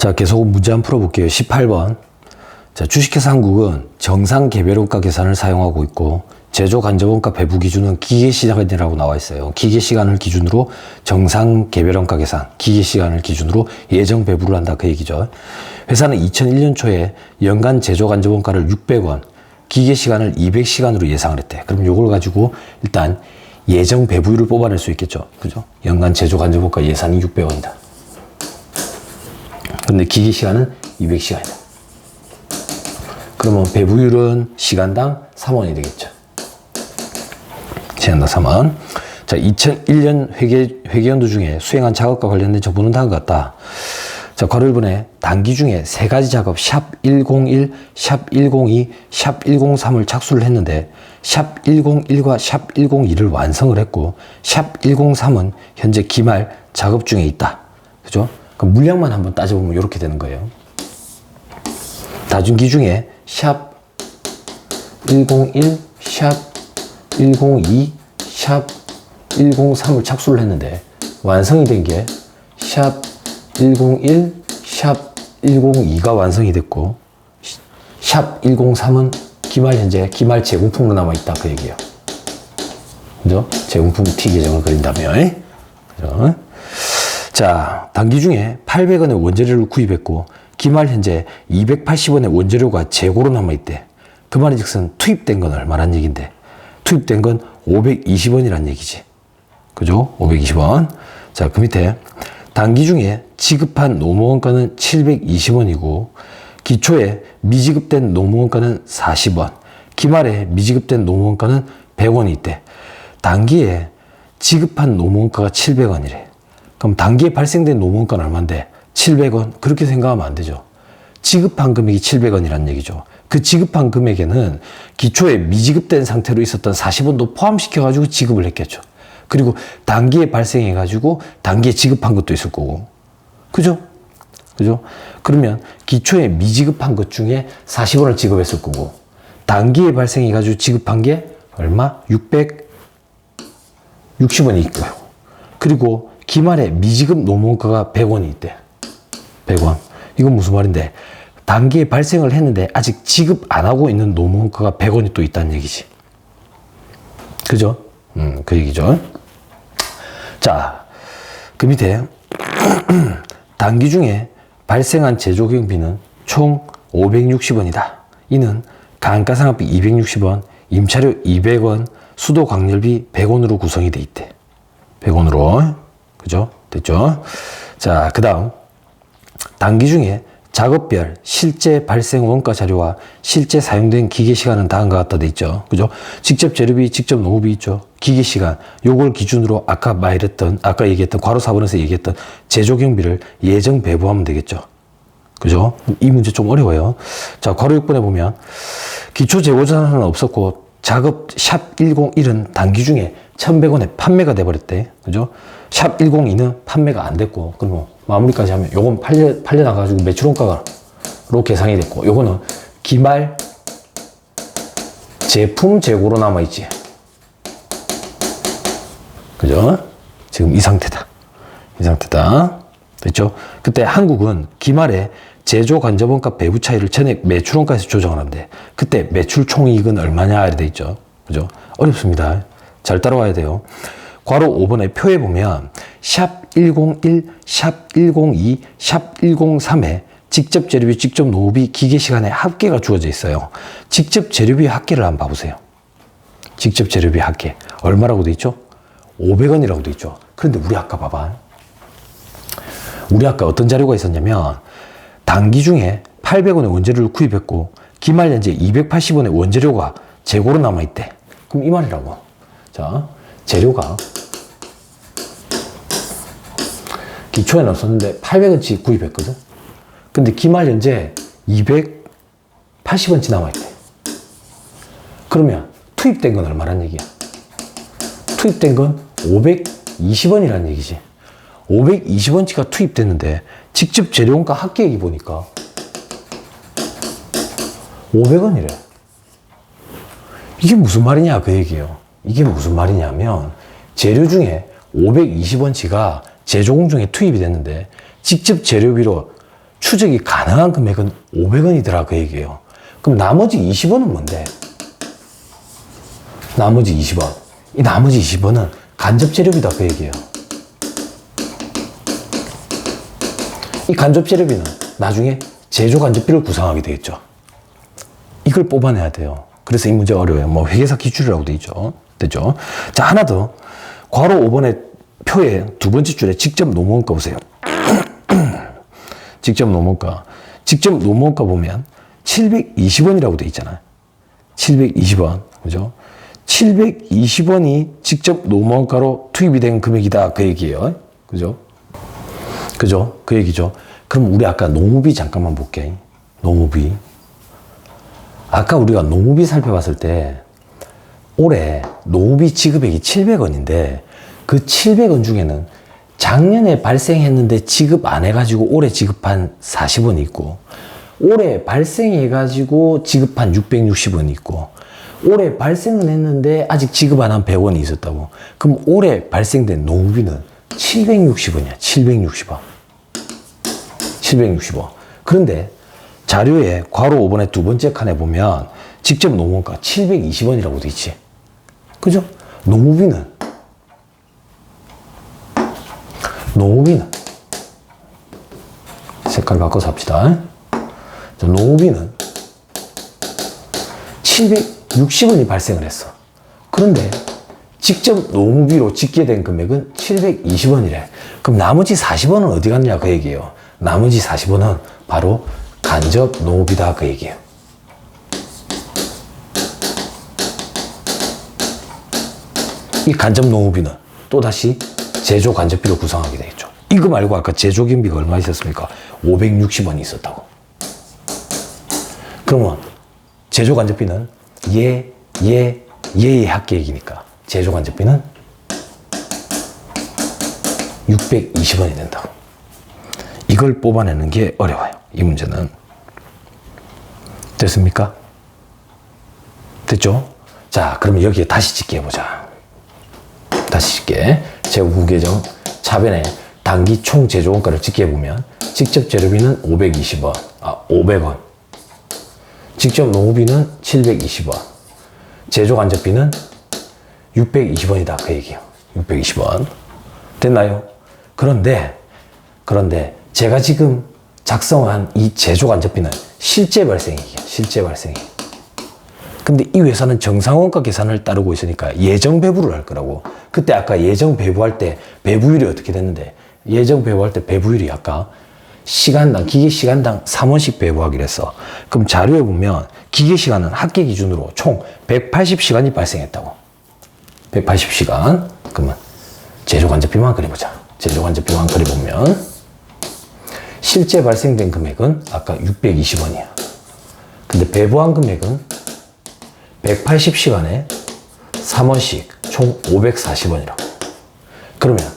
자, 계속 문제 한번 풀어볼게요. 18번. 자, 주식회사 한국은 정상 개별원가 계산을 사용하고 있고, 제조 간접원가 배부 기준은 기계시간이라고 나와 있어요. 기계시간을 기준으로 정상 개별원가 계산, 기계시간을 기준으로 예정 배부를 한다. 그 얘기죠. 회사는 2001년 초에 연간 제조 간접원가를 600원, 기계시간을 200시간으로 예상을 했대. 그럼 요걸 가지고 일단 예정 배부율을 뽑아낼 수 있겠죠. 그죠? 연간 제조 간접원가 예산이 600원이다. 근데 기계시간은 200시간이다. 그러면 배부율은 시간당 3원이 되겠죠. 시간당 3원. 자, 2001년 회계연도 중에 수행한 작업과 관련된 정보는 다음과 같다. 자, 괄호 1번에 단기 중에 세 가지 작업 샵 101, 샵 102, 샵 103을 착수를 했는데 샵 101과 샵 102를 완성을 했고 샵 103은 현재 기말 작업 중에 있다. 그죠? 그럼 물량만 한번 따져보면 이렇게 되는 거예요. 다중기 중에 샵 101, 샵 102, 샵 103을 착수를 했는데 완성이 된 게 샵 101, 샵 102가 완성이 됐고 샵 103은 기말 현재 기말 제공품으로 남아있다. 그 얘기예요. 그죠? 제공품 T 계정을 그린다면. 그죠? 자, 단기 중에 800원의 원재료를 구입했고 기말 현재 280원의 원재료가 재고로 남아있대. 그 말이 즉슨 투입된 건 얼마란 얘기인데 투입된 건 520원이란 얘기지. 그죠? 520원. 자, 그 밑에 단기 중에 지급한 노무원가는 720원이고 기초에 미지급된 노무원가는 40원, 기말에 미지급된 노무원가는 100원이 있대. 단기에 지급한 노무원가가 700원이래. 그럼 단기에 발생된 노무원가는 얼마인데? 700원. 그렇게 생각하면 안 되죠. 지급한 금액이 700원이라는 얘기죠. 그 지급한 금액에는 기초에 미지급된 상태로 있었던 40원도 포함시켜가지고 지급을 했겠죠. 그리고 단기에 발생해가지고 단기에 지급한 것도 있을 거고. 그죠? 그죠? 그러면 기초에 미지급한 것 중에 40원을 지급했을 거고, 단기에 발생해가지고 지급한 게 얼마? 660원이 있고요. 그리고 기말에 미지급 노무원가가 100원이 있대. 100원. 이건 무슨 말인데? 단기에 발생을 했는데 아직 지급 안 하고 있는 노무원가가 100원이 또 있다는 얘기지. 그죠? 그 얘기죠. 자, 그 밑에 단기 중에 발생한 제조 경비는 총 560원이다. 이는 감가상각비 260원, 임차료 200원, 수도 광열비 100원으로 구성이 돼 있대. 100원으로. 그죠? 됐죠? 자, 그 다음 단기 중에 작업별 실제 발생 원가 자료와 실제 사용된 기계 시간은 다음과 같다 돼 있죠. 그죠? 직접 재료비, 직접 노무비 있죠. 기계 시간, 요걸 기준으로 아까 얘기했던 괄호 4번에서 얘기했던 제조 경비를 예정 배부하면 되겠죠. 그죠? 이 문제 좀 어려워요. 자, 괄호 6번에 보면 기초 재고 자산은 없었고 작업 샵 101은 단기 중에 1,100원에 판매가 돼버렸대. 그죠? 샵 102는 판매가 안 됐고, 그러면 마무리까지 하면 요건 팔려나가지고 매출원가로 계산이 됐고, 요거는 기말 제품 재고로 남아있지. 그죠? 지금 이 상태다. 이 상태다. 됐죠? 그때 한국은 기말에 제조 간접원가 배부 차이를 전액 매출원가에서 조정을 한대. 그때 매출 총이익은 얼마냐 이렇게 돼 있죠. 그죠? 어렵습니다. 잘 따라와야 돼요. 괄호 5번의 표에 보면 샵 101, 샵 102, 샵 103에 직접 재료비, 직접 노무비, 기계시간의 합계가 주어져 있어요. 직접 재료비 합계를 한번 봐보세요. 직접 재료비 합계. 얼마라고 돼 있죠? 500원이라고 돼 있죠. 그런데 우리 아까 봐봐. 우리 아까 어떤 자료가 있었냐면 단기 중에 800원의 원재료를 구입했고 기말 현재 280원의 원재료가 재고로 남아있대. 그럼 이 말이라고. 자, 재료가 기초에는 없었는데 800원치 구입했거든. 근데 기말 현재 280원치 남아있대. 그러면 투입된 건 얼마란 얘기야? 투입된 건 520원이라는 얘기지. 520원치가 투입됐는데 직접 재료원가 합계액이 보니까 500원이래. 이게 무슨 말이냐 그 얘기예요. 이게 무슨 말이냐면 재료 중에 520원치가 제조 공정에 투입이 됐는데 직접 재료비로 추적이 가능한 금액은 500원이더라 그 얘기예요. 그럼 나머지 20원은 뭔데? 나머지 20원. 이 나머지 20원은 간접재료비다 그 얘기예요. 이 간접재료비는 나중에 제조간접비를 구성하게 되겠죠. 이걸 뽑아내야 돼요. 그래서 이 문제가 어려워요. 뭐 회계사 기출이라고 돼 있죠. 됐죠? 자, 하나 더. 괄호 5번의 표의 두 번째 줄에 직접 노무원가 보세요. 직접 노무원가. 직접 노무원가 보면 720원이라고 돼 있잖아요. 720원. 그죠? 720원이 직접 노무원가로 투입이 된 금액이다. 그 얘기예요. 그죠? 그죠? 그 얘기죠. 그럼 우리 아까 노무비 잠깐만 볼게. 노무비. 아까 우리가 노무비 살펴봤을 때 올해 노무비 지급액이 700원인데 그 700원 중에는 작년에 발생했는데 지급 안 해가지고 올해 지급한 40원이 있고 올해 발생해가지고 지급한 660원이 있고 올해 발생은 했는데 아직 지급 안 한 100원이 있었다고. 그럼 올해 발생된 노무비는 760원이야. 760원. 760원. 그런데 자료에 괄호 5번의 두 번째 칸에 보면 직접 노무원가 720원이라고 돼 있지. 그죠? 노무비는 색깔 바꿔서 합시다. 자, 노무비는 760원이 발생을 했어. 그런데 직접 노무비로 집계 된 금액은 720원이래. 그럼 나머지 40원은 어디 갔냐 그 얘기예요. 나머지 40원은 바로 간접 노무비다 그 얘기예요. 이 간접 노무비는 또다시 제조 간접비로 구성하게 되겠죠. 이거 말고 아까 제조 경비가 얼마 있었습니까? 560원이 있었다고. 그러면 제조 간접비는 얘의 합계액이니까 제조 간접비는 620원이 된다고. 이걸 뽑아내는 게 어려워요. 이 문제는. 됐습니까? 됐죠? 자, 그러면 여기에 다시 집계 해보자. 다시 집계. 재고구계정 차변에 단기 총 제조원가를 집계 해보면 직접 재료비는 500원. 직접 노무비는 720원. 제조 간접비는 620원이다. 그 얘기예요. 620원. 됐나요? 그런데 제가 지금 작성한 이 제조 간접비는 실제 발생이에요. 실제 발생이. 근데 이 회사는 정상원가 계산을 따르고 있으니까 예정 배부를 할 거라고. 그때 아까 예정 배부할 때 배부율이 어떻게 됐는데 예정 배부할 때 배부율이 아까 시간당, 기계 시간당 3원씩 배부하기로 했어. 그럼 자료에 보면 기계 시간은 합계 기준으로 총 180시간이 발생했다고. 180시간. 그러면 제조 간접비만 그려보자. 제조 간접비만 그려보면 실제 발생된 금액은 아까 620원이야. 근데 배부한 금액은 180시간에 3원씩 총 540원이라고. 그러면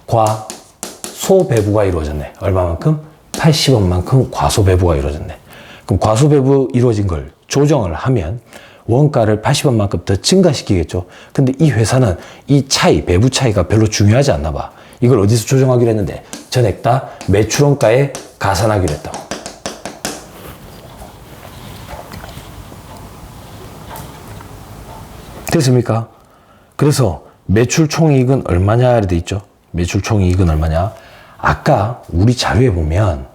과소배부가 이루어졌네. 얼마만큼? 80원만큼 과소배부가 이루어졌네. 그럼 과소배부 이루어진 걸 조정을 하면 원가를 80원만큼 더 증가시키겠죠. 근데 이 회사는 이 차이, 배부 차이가 별로 중요하지 않나 봐. 이걸 어디서 조정하기로 했는데 전액 다 매출원가에 가산하기로 했다고. 됐습니까? 그래서 매출 총이익은 얼마냐 이렇게 돼 있죠. 매출 총이익은 얼마냐? 아까 우리 자료에 보면,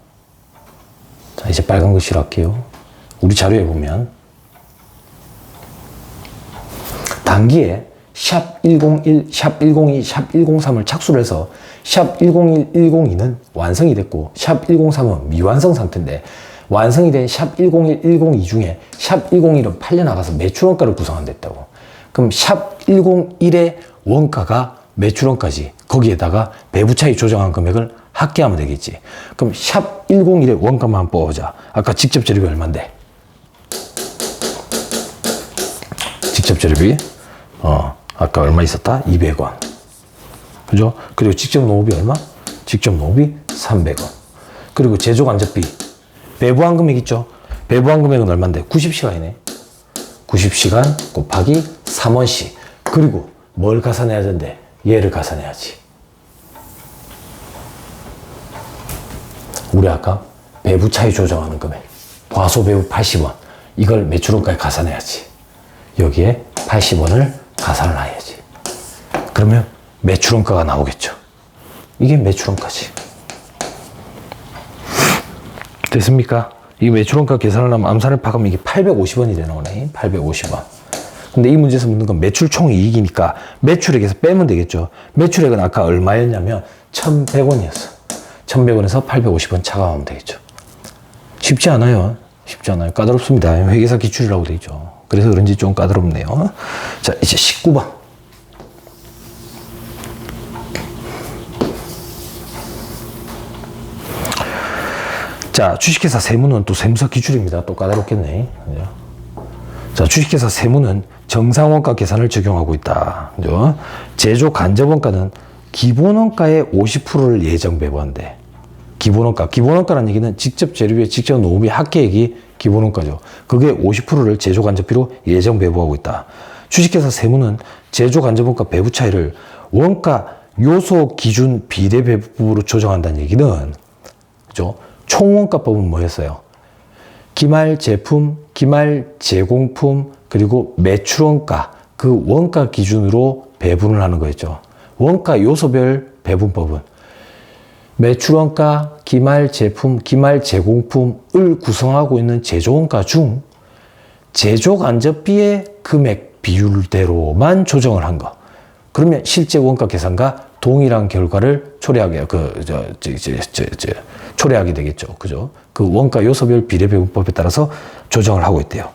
자 이제 빨간 글씨로 할게요. 우리 자료에 보면 단기에 샵 101, 샵 102, 샵 103을 착수를 해서 샵 101, 102는 완성이 됐고 샵 103은 미완성 상태인데 완성이 된 샵 101, 102 중에 샵 101은 팔려나가서 매출원가를 구성한댔다고. 그럼 샵 101의 원가가 매출원가지. 거기에다가 배부 차이 조정한 금액을 합계하면 되겠지. 그럼 샵 101의 원가만 뽑아보자. 아까 직접 재료비 얼만데? 직접 재료비 아까 얼마 있었다? 200원. 그죠? 그리고 직접 노무비 얼마? 직접 노무비 300원. 그리고 제조 간접비 배부한 금액 있죠? 배부한 금액은 얼마인데? 90시간이네. 90시간 곱하기 3원씩. 그리고 뭘 가산해야 되는데? 얘를 가산해야지. 우리 아까 배부 차이 조정하는 금액. 과소 배부 80원. 이걸 매출원가에 가산해야지. 여기에 80원을 가산을 해야지. 그러면 매출원가가 나오겠죠. 이게 매출원가지. 됐습니까? 이 매출원가 계산을 하면 암산을 파가면 이게 850원이 되는 거네. 850원. 근데 이 문제에서 묻는 건 매출 총이익이니까 매출액에서 빼면 되겠죠. 매출액은 아까 얼마였냐면 1,100원이었어. 1,100원에서 850원 차감하면 되겠죠. 쉽지 않아요. 쉽지 않아요. 까다롭습니다. 회계사 기출이라고 돼 있죠. 그래서 그런지 좀 까다롭네요. 자, 이제 19번. 자, 주식회사 세무는 또 세무사 기출입니다. 또 까다롭겠네. 자, 주식회사 세무는 정상원가 계산을 적용하고 있다. 그죠? 제조 간접원가는 기본원가의 50%를 예정 배부한대. 기본원가. 기본원가라는 얘기는 직접 재료비, 직접 노무비, 합계액이 기본원가죠. 그게 50%를 제조 간접비로 예정 배부하고 있다. 주식회사 세무는 제조 간접원가 배부 차이를 원가 요소 기준 비례 배부로 조정한다는 얘기는, 그죠? 총원가법은 뭐였어요? 기말 제품, 기말 제공품, 그리고 매출원가, 그 원가 기준으로 배분을 하는 거였죠. 원가 요소별 배분법은 매출원가, 기말 제품, 기말 제공품을 구성하고 있는 제조원가 중 제조간접비의 금액 비율대로만 조정을 한 거. 그러면 실제 원가 계산과 동일한 결과를 초래하게, 초래하게 되겠죠. 그죠? 그 원가 요소별 비례 배분법에 따라서 조정을 하고 있대요.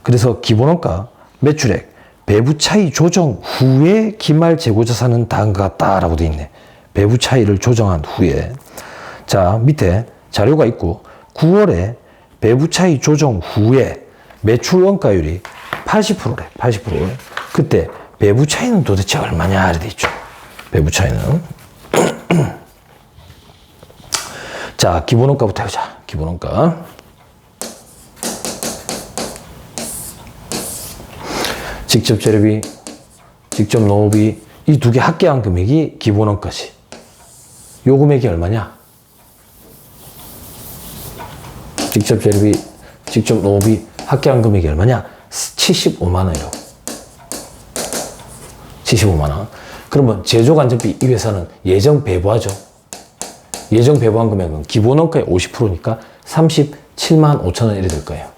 그래서 기본원가, 매출액, 배부 차이 조정 후에 기말 재고자산은 다음과 같다라고 돼 있네. 배부 차이를 조정한 후에. 자, 밑에 자료가 있고 9월에 배부 차이 조정 후에 매출 원가율이 80%래. 80%. 그때 배부 차이는 도대체 얼마냐 이렇게 돼 있죠. 배부 차이는. 자, 기본원가부터 해보자. 기본원가. 직접 재료비, 직접 노무비, 이 두 개 합계한 금액이 기본원가지. 요 금액이 얼마냐? 직접 재료비, 직접 노무비, 합계한 금액이 얼마냐? 75만 원이라고. 75만 원. 그러면 제조간접비 이 회사는 예정 배부하죠. 예정 배부한 금액은 기본원가의 50%니까 37만 5천 원 이래 될 거예요.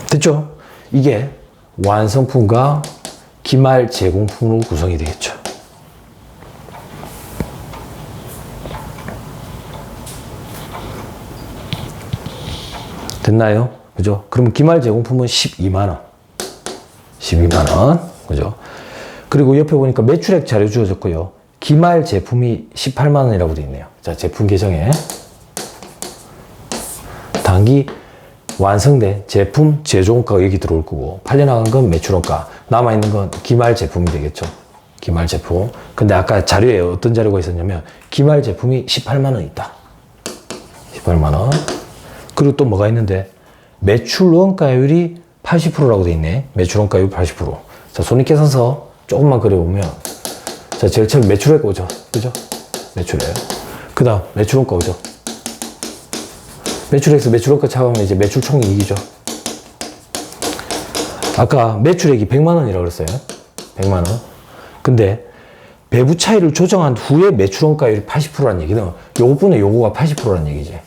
됐죠? 이게 완성품과 기말 제공품으로 구성이 되겠죠. 됐나요? 그죠? 그럼 기말 제공품은 12만원. 12만원. 그죠? 그리고 옆에 보니까 매출액 자료 주어졌고요. 기말 제품이 18만원이라고 되어 있네요. 자, 제품 계정에. 단기 완성된 제품 제조원가가 여기 들어올 거고, 팔려나간 건 매출원가, 남아있는 건 기말 제품이 되겠죠. 기말 제품. 근데 아까 자료에 어떤 자료가 있었냐면, 기말 제품이 18만원 있다. 18만원. 그리고 또 뭐가 있는데, 매출원가율이 80%라고 돼 있네. 매출원가율 80%. 자, 손익계산서 조금만 그려보면, 자, 제일 처음 매출액 오죠. 그죠? 매출액. 그 다음, 매출원가 오죠. 매출액에서 매출원가 차감하면 이제 매출 총이익이죠. 아까 매출액이 100만원이라고 그랬어요. 100만원. 근데 배부 차이를 조정한 후에 매출원가율이 80%라는 얘기는 요거분의 요거가 80%라는 얘기지.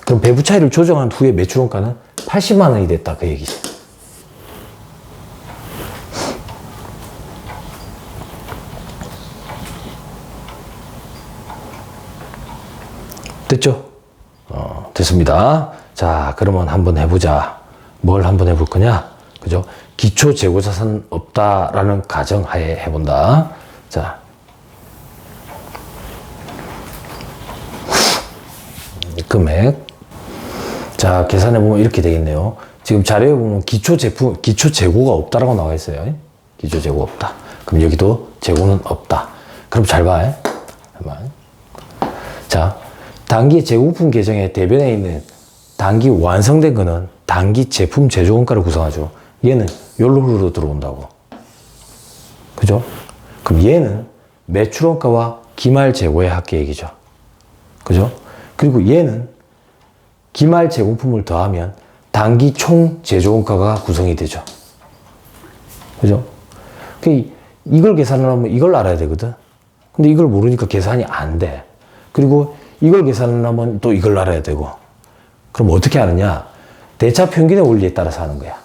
그럼 배부 차이를 조정한 후에 매출원가는 80만원이 됐다. 그 얘기지. 됐죠? 됐습니다. 자, 그러면 한번 해보자. 뭘 한번 해볼 거냐? 그죠? 기초 재고자산 없다라는 가정하에 해본다. 자. 금액. 자, 계산해보면 이렇게 되겠네요. 지금 자료에 보면 기초 재고가 없다라고 나와 있어요. 기초 재고 없다. 그럼 여기도 재고는 없다. 그럼 잘 봐. 자. 단기 재고품 계정의 대변에 있는 단기 완성된 거는 단기 제품 제조원가를 구성하죠. 얘는 요로 들어온다고. 그죠? 그럼 얘는 매출원가와 기말 재고의 합계액이죠. 그죠? 그리고 얘는 기말 제공품을 더하면 단기 총 제조원가가 구성이 되죠. 그죠? 이걸 계산을 하면 이걸 알아야 되거든. 근데 이걸 모르니까 계산이 안 돼. 그리고 이걸 계산을 하면 또 이걸 알아야 되고. 그럼 어떻게 하느냐? 대차평균의 원리에 따라서 하는 거야.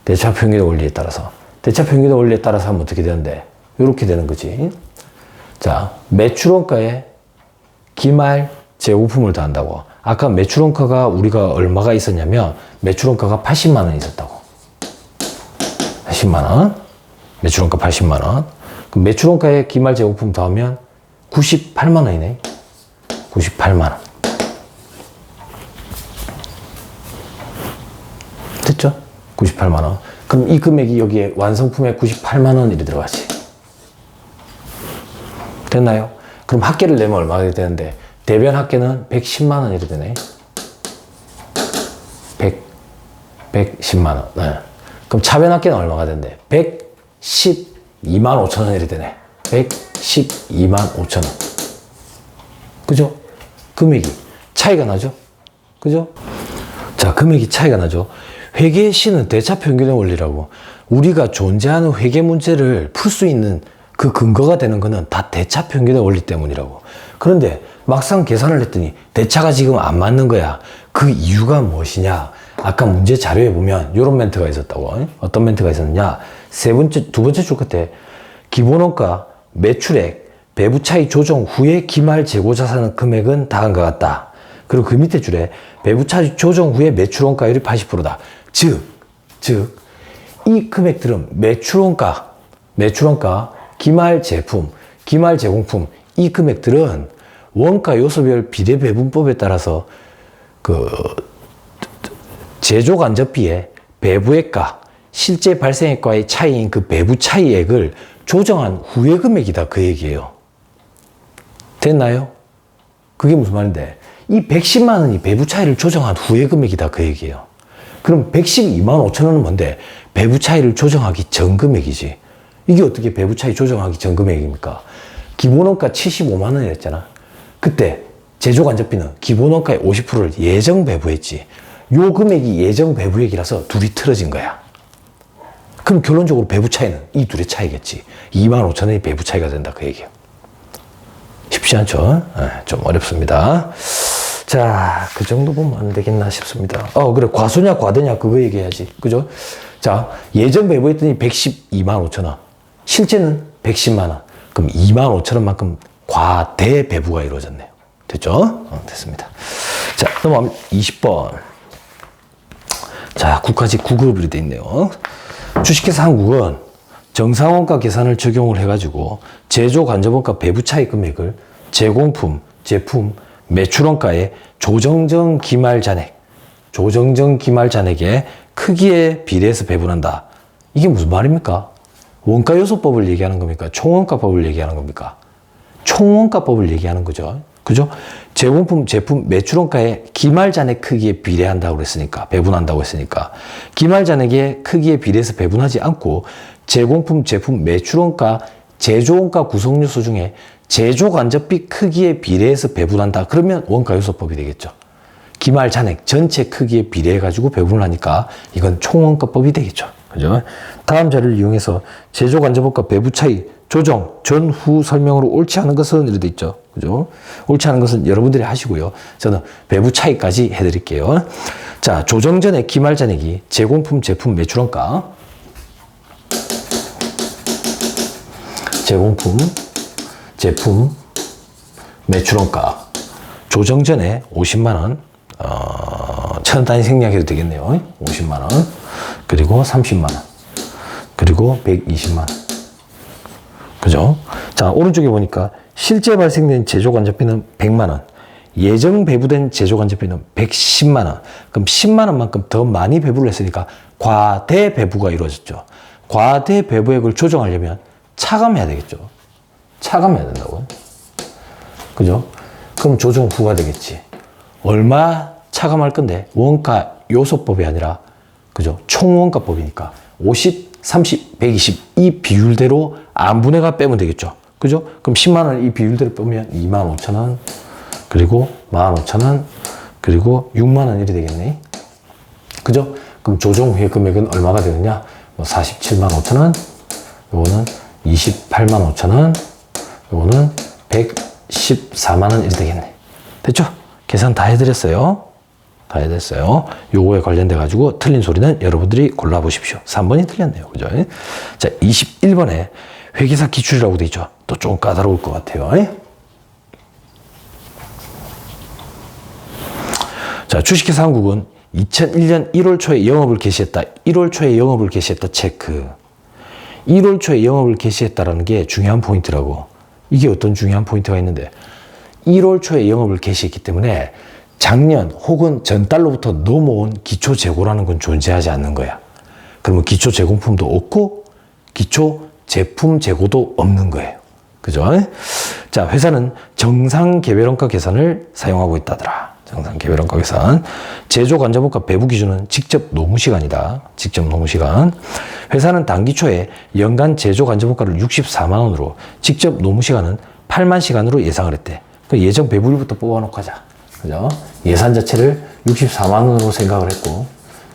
대차평균의 원리에 따라서. 대차평균의 원리에 따라서 하면 어떻게 되는데? 이렇게 되는 거지. 자, 매출원가에 기말 재고품을 더한다고. 아까 매출원가가 우리가 얼마가 있었냐면 매출원가가 80만 원 있었다고. 80만 원. 매출원가 80만 원. 그럼 매출원가에 기말 재고품 더하면 98만 원이네. 98만 원. 됐죠? 98만 원. 그럼 이 금액이 여기에 완성품에 98만 원 이렇게 들어가지. 됐나요? 그럼 합계를 내면 얼마가 되는데 대변 합계는 110만 원 이렇게 되네. 110만 원. 네. 그럼 차변 합계는 얼마가 되는데 112만 5천 원 이렇게 되네. 112만 5천 원. 그죠? 금액이 차이가 나죠? 그죠? 자, 금액이 차이가 나죠? 회계의 시는 대차평균의 원리라고. 우리가 존재하는 회계 문제를 풀 수 있는 그 근거가 되는 거는 다 대차평균의 원리 때문이라고. 그런데 막상 계산을 했더니 대차가 지금 안 맞는 거야. 그 이유가 무엇이냐? 아까 문제 자료에 보면 이런 멘트가 있었다고. 어떤 멘트가 있었느냐? 두 번째 줄 끝에 기본원가, 매출액, 배부 차이 조정 후에 기말 재고 자산 금액은 다음과 같다. 그리고 그 밑에 줄에 배부 차이 조정 후에 매출원가율이 80%다. 즉, 이 금액들은 매출원가, 기말 제품, 기말 제공품, 이 금액들은 원가 요소별 비례 배분법에 따라서 제조간접비의 배부액과 실제 발생액과의 차이인 그 배부 차이액을 조정한 후의 금액이다. 그 얘기예요. 됐나요? 그게 무슨 말인데? 이 110만 원이 배부 차이를 조정한 후의 금액이다. 그 얘기예요. 그럼 112만 5천 원은 뭔데? 배부 차이를 조정하기 전 금액이지. 이게 어떻게 배부 차이 조정하기 전 금액입니까? 기본원가 75만 원이었잖아. 그때 제조간접비는 기본원가의 50%를 예정 배부했지. 요 금액이 예정 배부액이라서 둘이 틀어진 거야. 그럼 결론적으로 배부 차이는 이 둘의 차이겠지. 2만 5천 원이 배부 차이가 된다. 그 얘기예요. 쉽지 않죠? 좀 어렵습니다. 자, 그 정도 보면 안 되겠나 싶습니다. 그래. 과소냐, 과대냐, 그거 얘기해야지. 그죠? 자, 예전 배부했더니 112만 5천 원. 실제는 110만 원. 그럼 2만 5천 원만큼 과대 배부가 이루어졌네요. 됐죠? 됐습니다. 자, 넘어가면 20번. 자, 국가지 9급으로 되어 있네요. 주식회사 한국은 정상원가 계산을 적용을 해가지고 제조간접원가 배부 차이 금액을 제공품, 제품, 매출원가의 조정정 기말 잔액의 크기에 비례해서 배분한다. 이게 무슨 말입니까? 원가요소법을 얘기하는 겁니까? 총원가법을 얘기하는 겁니까? 총원가법을 얘기하는 거죠. 그죠? 제공품, 제품, 매출원가의 기말 잔액 크기에 비례한다고 그랬으니까, 배분한다고 했으니까, 기말 잔액의 크기에 비례해서 배분하지 않고, 제공품, 제품, 매출원가, 제조원가 구성요소 중에 제조간접비 크기에 비례해서 배분한다. 그러면 원가요소법이 되겠죠. 기말 잔액 전체 크기에 비례해가지고 배분을 하니까 이건 총원가법이 되겠죠. 그죠? 다음 자료를 이용해서 제조간접원가 배부 차이 조정 전후 설명으로 옳지 않은 것은 이렇게 돼 있죠. 그죠? 옳지 않은 것은 여러분들이 하시고요. 저는 배부 차이까지 해드릴게요. 자, 조정 전에 기말 잔액이 제공품, 제품, 매출원가. 제공품, 제품, 매출원가. 조정 전에 50만 원, 1,000원 단위 생략해도 되겠네요. 50만 원, 그리고 30만 원, 그리고 120만 원. 그죠? 자, 오른쪽에 보니까 실제 발생된 제조간접비는 100만 원, 예정 배부된 제조간접비는 110만 원. 그럼 10만 원만큼 더 많이 배부를 했으니까 과대 배부가 이루어졌죠. 과대 배부액을 조정하려면 차감해야 되겠죠. 차감해야 된다고. 그죠? 그럼 조정 후가 되겠지. 얼마 차감할 건데 원가 요소법이 아니라 그죠? 총원가법이니까 50, 30, 120이 비율대로 안분해가 빼면 되겠죠. 그죠? 그럼 10만 원을 이 비율대로 빼면 25,000원, 그리고 15,000원, 그리고 6만 원 이렇게 되겠네. 그죠? 그럼 조정 후에 금액은 얼마가 되느냐? 뭐 47만 5천 원, 요거는 28만 5천 원, 요거는 114만 원 이렇게 되겠네. 됐죠? 계산 다 해드렸어요. 다 해드렸어요. 요거에 관련돼 가지고 틀린 소리는 여러분들이 골라보십시오. 3번이 틀렸네요. 그죠? 자, 21번에 회계사 기출이라고 돼 있죠. 또 좀 까다로울 것 같아요. 자, 주식회사 한국은 2001년 1월 초에 영업을 개시했다. 1월 초에 영업을 개시했다. 체크. 1월 초에 영업을 개시했다라는 게 중요한 포인트라고. 이게 어떤 중요한 포인트가 있는데 1월 초에 영업을 개시했기 때문에 작년 혹은 전달로부터 넘어온 기초 재고라는 건 존재하지 않는 거야. 그러면 기초 제공품도 없고 기초 제품 재고도 없는 거예요. 그죠? 자, 회사는 정상 개별원가 계산을 사용하고 있다더라. 정상 개별원가 계산. 제조 관자본가 배부 기준은 직접 노무 시간이다. 직접 노무 시간. 회사는 단기 초에 연간 제조 관자본가를 64만 원으로 직접 노무 시간은 8만 시간으로 예상을 했대. 그 예정 배부일부터 뽑아놓고 하자. 그죠? 예산 자체를 64만 원으로 생각을 했고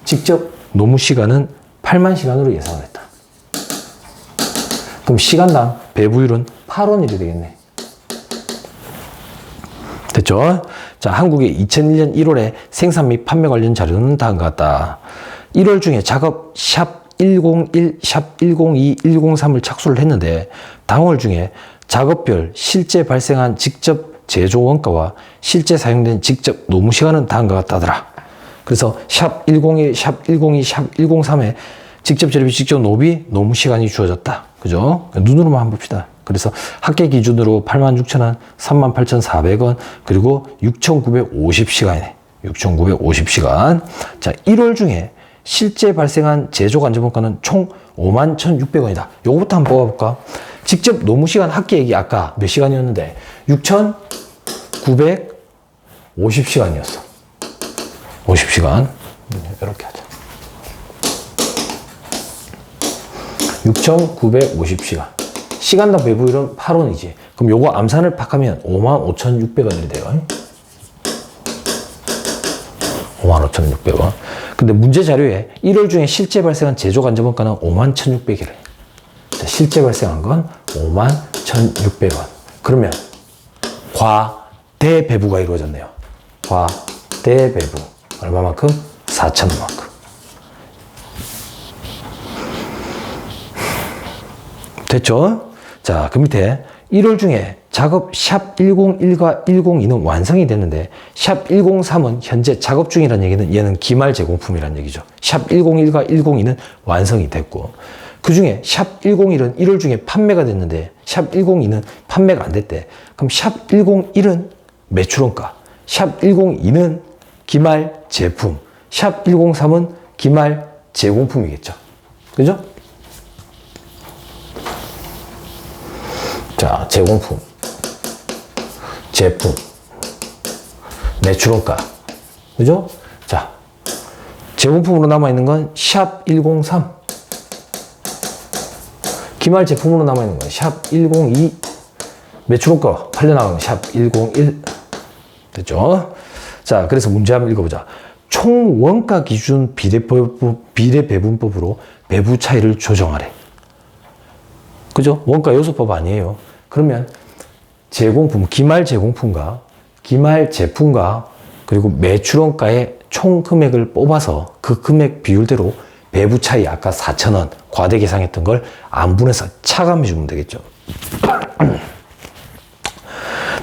직접 노무 시간은 8만 시간으로 예상을 했다. 그럼 시간당 배부율은 8원이 되겠네. 됐죠? 자, 한국의 2001년 1월에 생산 및 판매 관련 자료는 다음과 같다. 1월 중에 작업 샵 101, 샵 102, 103을 착수를 했는데 당월 중에 작업별 실제 발생한 직접 제조 원가와 실제 사용된 직접 노무 시간은 다음과 같다더라. 그래서 샵 101, 샵 102, 샵 103에 직접 재료비, 직접 노비, 노무 시간이 주어졌다. 그죠? 눈으로만 한번 봅시다. 그래서 합계 기준으로 86,000원, 38,400원, 그리고 6,950시간이네. 6,950시간. 자, 1월 중에 실제 발생한 제조 관자본가는 총 51,600원이다. 요거부터 한번 뽑아볼까? 직접 노무 시간 합계액이 아까 몇 시간이었는데? 6,950시간이었어. 50시간. 이렇게 하자. 6,950시간. 시간당 배부율은 8원이지. 그럼 요거 암산을 팍 하면 55,600원이 돼요. 55,600원. 근데 문제 자료에 1월 중에 실제 발생한 제조 관자본가는 51,600이래. 자, 실제 발생한 건 51,600원. 그러면 과대배부가 이루어졌네요. 과대배부. 얼마만큼? 4,000원만큼. 됐죠? 자, 그 밑에 1월 중에 작업 샵 101과 102는 완성이 됐는데 샵 103은 현재 작업 중이라는 얘기는 얘는 기말 제공품이라는 얘기죠. 샵 101과 102는 완성이 됐고 그 중에 샵 101은 1월 중에 판매가 됐는데 샵 102는 판매가 안 됐대. 그럼 샵 101은 매출원가, 샵 102는 기말 제품, 샵 103은 기말 제공품이겠죠. 그죠? 자, 제공품, 제품, 매출원가. 그죠? 자, 제공품으로 남아있는 건 샵 103. 기말 제품으로 남아있는 건 샵 102. 매출원가 팔려나가는 샵 101. 됐죠? 자, 그래서 문제 한번 읽어보자. 총 원가 기준 비례배분법으로 배부 차이를 조정하래. 그죠? 원가 요소법 아니에요. 그러면 제공품, 기말 제공품과 기말 제품과 그리고 매출원가의 총 금액을 뽑아서 그 금액 비율대로 배부 차이 아까 4,000원 과대 계상했던 걸 안분해서 차감해 주면 되겠죠.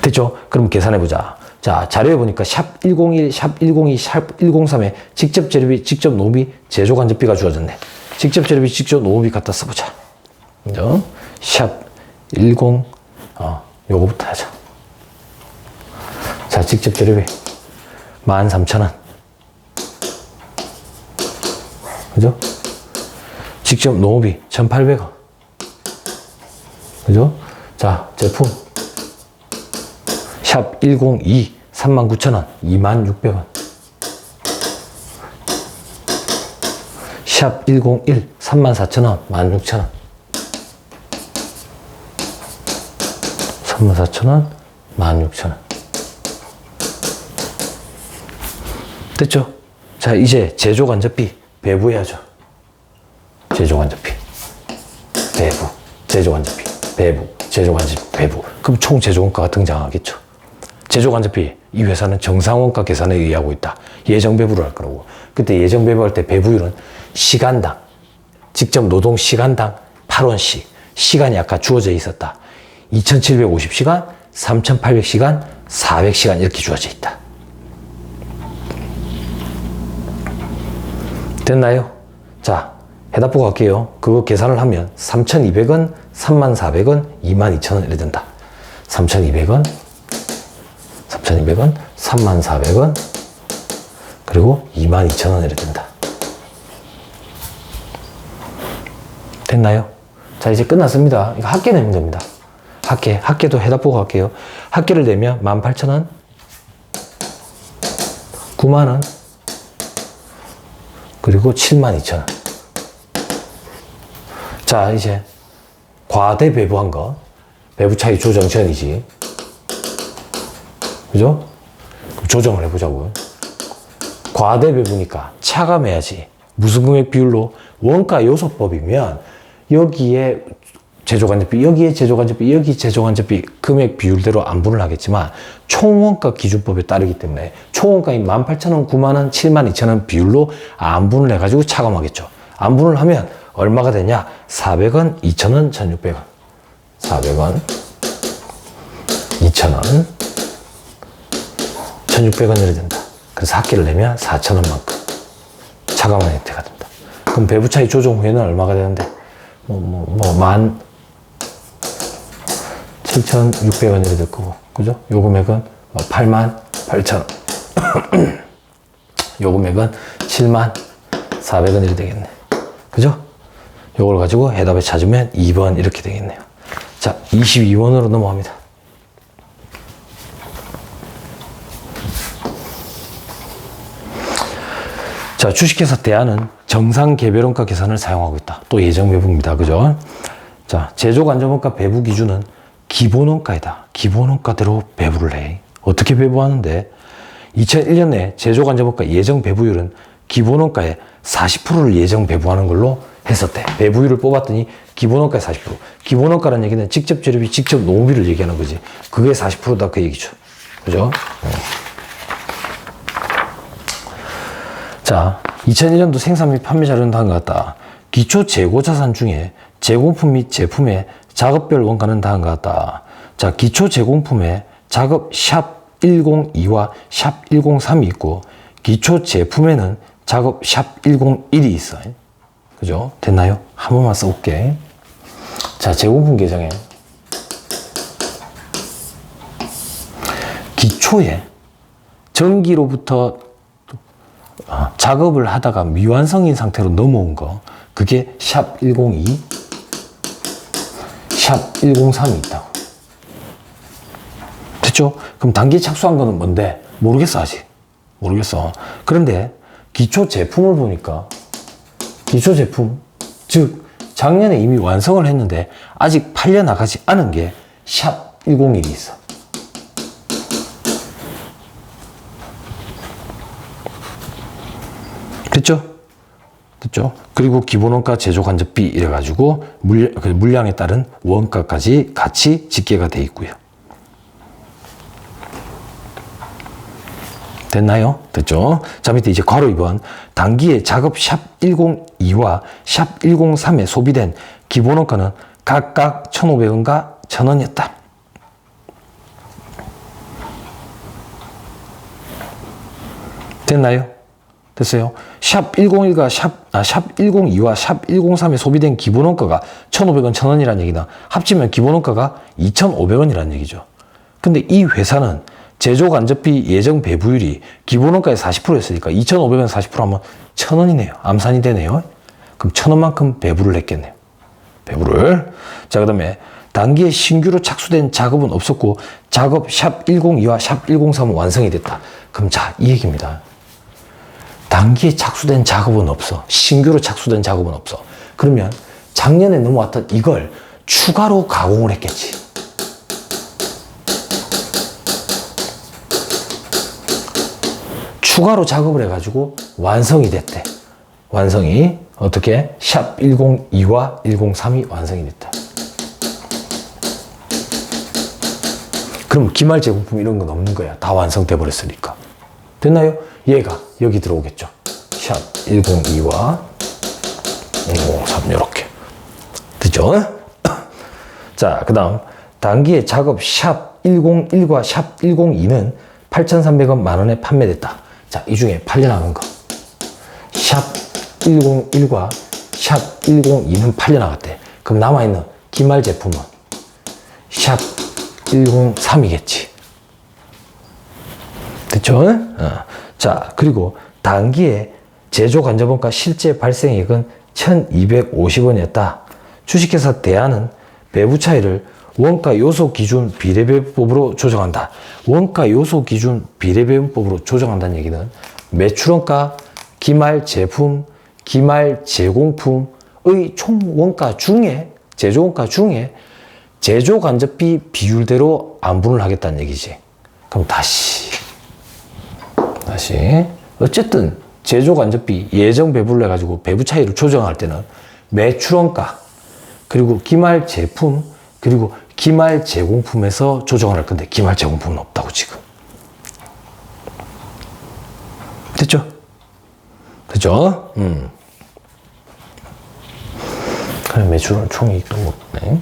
됐죠? 그럼 계산해 보자. 자, 자료에 보니까 샵 101, 샵 102, 샵 103에 직접 재료비, 직접 노비, 제조 간접비가 주어졌네. 직접 재료비, 직접 노비 갖다 써보자. 그죠? 샵 10, 요거부터 하자. 자, 직접 재료비 13,000원. 그죠? 직접 노비 1,800원. 그죠? 자, 제품 샵 102 39,000원 26,000원. 샵 101 34,000원, 16,000원. 34,000원, 16,000원. 됐죠? 자, 이제 제조간접비 배부해야죠. 제조간접비. 배부. 제조간접비. 배부. 제조간접비. 배부. 그럼 총 제조원가가 등장하겠죠. 제조간접비. 이 회사는 정상원가 계산에 의하고 있다. 예정배부를 할 거라고. 그때 예정배부할 때 배부율은 시간당, 직접 노동 시간당 8원씩. 시간이 아까 주어져 있었다. 2,750시간, 3,800시간, 400시간 이렇게 주어져 있다. 됐나요? 자, 해답 보고 갈게요. 그거 계산을 하면 3,200원, 34,000원, 22,000원 이래 된다. 3,200원, 34,000원, 그리고 22,000원 이래 된다. 됐나요? 자, 이제 끝났습니다. 이거 합계 내면 됩니다. 합계도 해답 보고 갈게요. 합계를 내면 18,000원, 90,000원, 그리고 72,000원. 자, 이제 과대 배부한 거. 배부 차이 조정 전이지. 그죠? 조정을 해보자고요. 과대 배부니까 차감해야지. 무슨 금액 비율로? 원가 요소법이면 여기에 제조간접비, 여기에 제조간접비, 여기 제조간접비 금액 비율대로 안분을 하겠지만 총원가 기준법에 따르기 때문에 총원가인 18,000원, 90,000원, 72,000원 비율로 안분을 해가지고 차감하겠죠. 안분을 하면 얼마가 되냐? 400원, 2,000원, 1,600원. 400원, 2,000원, 1,600원이 된다. 그래서 합계를 내면 4,000원만큼 차감한 혜택가 된다. 그럼 배부 차이 조정 후에는 얼마가 되는데? 17,600원이 될 거고, 그죠? 요 금액은 88,000원. 요 금액은 74,000원이 되겠네. 그죠? 요걸 가지고 해답을 찾으면 2번 이렇게 되겠네요. 자, 22번으로 넘어갑니다. 자, 주식회사 대안은 정상 개별원가 계산을 사용하고 있다. 또 예정배부입니다. 그죠? 자, 제조간접원가 배부 기준은 기본원가이다. 기본원가대로 배부를 해. 어떻게 배부하는데? 2001년에 제조간접원가 예정배부율은 기본원가의 40%를 예정배부하는 걸로 했었대. 배부율을 뽑았더니 기본원가의 40%. 기본원가라는 얘기는 직접 재료비, 직접 노무비를 얘기하는 거지. 그게 40%다 그 얘기죠. 그죠? 자, 2001년도 생산 및 판매 자료는 다음과 같다. 기초 재고 자산 중에 제공품 및 제품의 작업별 원가는 다음과 같다. 자, 기초 제공품에 작업 샵 102와 샵 103이 있고, 기초 제품에는 작업 샵 101이 있어. 그죠? 됐나요? 한 번만 써볼게. 자, 제공품 계정에 기초에 전기로부터 작업을 하다가 미완성인 상태로 넘어온 거, 그게 샵 102, 샵 103이 있다고. 됐죠? 그럼 단기에 착수한 거는 뭔데? 모르겠어, 아직. 모르겠어. 그런데 기초 제품을 보니까, 기초 제품, 즉 작년에 이미 완성을 했는데 아직 팔려나가지 않은 게 샵 101이 있어. 됐죠? 됐죠? 그리고 기본원가 제조간접비 이래가지고 물량에 따른 원가까지 같이 집계가 돼 있고요. 됐나요? 됐죠? 자, 밑에 이제 괄호 2번. 단기에 작업 샵 102와 샵 103에 소비된 기본원가는 각각 1,500원과 1,000원이었다. 됐나요? 됐어요? 샵 101과 샵 102와 샵 103에 소비된 기본원가가 1,500원, 1,000원이라는 얘기다. 합치면 기본원가가 2,500원이라는 얘기죠. 근데 이 회사는 제조간접비 예정 배부율이 기본원가의 40%였으니까 2,500원 40%하면 1,000원이네요. 암산이 되네요. 그럼 1,000원만큼 배부를 했겠네요. 배부를. 자, 그 다음에 단기에 신규로 착수된 작업은 없었고 작업 샵 102와 샵 103은 완성이 됐다. 그럼 자, 이 얘기입니다. 단기에 착수된 작업은 없어. 신규로 착수된 작업은 없어. 그러면 작년에 넘어왔던 이걸 추가로 가공을 했겠지. 추가로 작업을 해가지고 완성이 됐대. 완성이 어떻게? 샵 102와 103이 완성이 됐다. 그럼 기말 제공품 이런 건 없는 거야. 다 완성돼 버렸으니까. 됐나요? 얘가 여기 들어오겠죠. 샵 102와 103 이렇게. 됐죠? 자, 그 다음 단기의 작업 샵 101과 샵 102는 8,300원 만원에 판매됐다. 자, 이 중에 팔려나간 거 샵 101과 샵 102는 팔려나갔대. 그럼 남아있는 기말 제품은 샵 103이겠지. 됐죠? 자, 그리고 단기에 제조 간접원가 실제 발생액은 1,250원이었다. 주식회사 대한은 배부 차이를 원가 요소 기준 비례배분법으로 조정한다. 원가 요소 기준 비례배분법으로 조정한다는 얘기는 매출원가, 기말 제품, 기말 제공품의 총 원가 중에, 제조원가 중에 제조간접비 비율대로 안분을 하겠다는 얘기지. 그럼 다시 어쨌든 제조간접비 예정 배분을 해가지고 배부 차이를 조정할 때는 매출원가 그리고 기말 제품 그리고 기말 제공품에서 조정을 할 건데 기말 제공품은 없다고 지금. 됐죠? 됐죠? 그래, 매출은 총이익도 못네.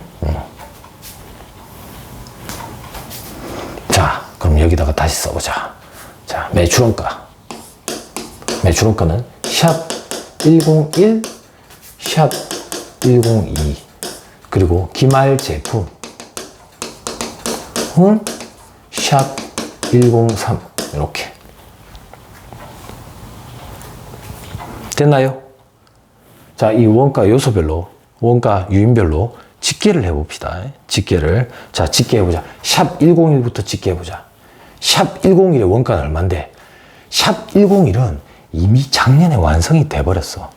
자, 그럼 여기다가 다시 써보자. 자, 매출원가. 매출원가는 샵 101, 샵 102, 그리고 기말 제품, 샵 103, 이렇게. 됐나요? 자, 이 원가 요소별로, 원가 유인별로 집계를 해봅시다. 집계를. 자, 집계해보자. 샵 101부터 집계해보자. 샵 101의 원가는 얼만데? 샵 101은 이미 작년에 완성이 돼버렸어.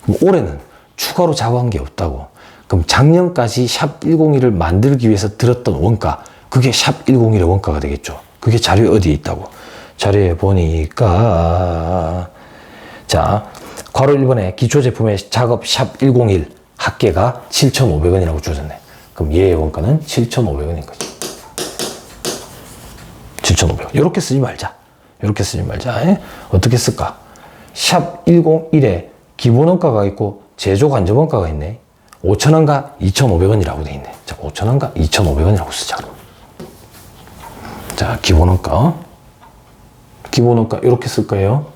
그럼 올해는 추가로 작업한 게 없다고. 그럼 작년까지 샵 101을 만들기 위해서 들었던 원가, 그게 샵 101의 원가가 되겠죠. 그게 자료에 어디에 있다고? 자료에 보니까, 자, 괄호 1번에 기초제품의 작업 샵 101 합계가 7,500원이라고 주어졌네. 그럼 얘의 원가는 7,500원인 거지. 7,500원. 이렇게 쓰지 말자. 이렇게 쓰지 말자. 어떻게 쓸까? 샵 101에 기본원가가 있고 제조간접원가가 있네. 5,000원과 2,500원이라고 돼 있네. 자, 5,000원과 2,500원이라고 쓰자. 자, 기본원가. 기본원가 이렇게 쓸 거예요.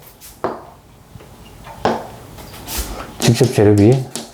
직접 재료비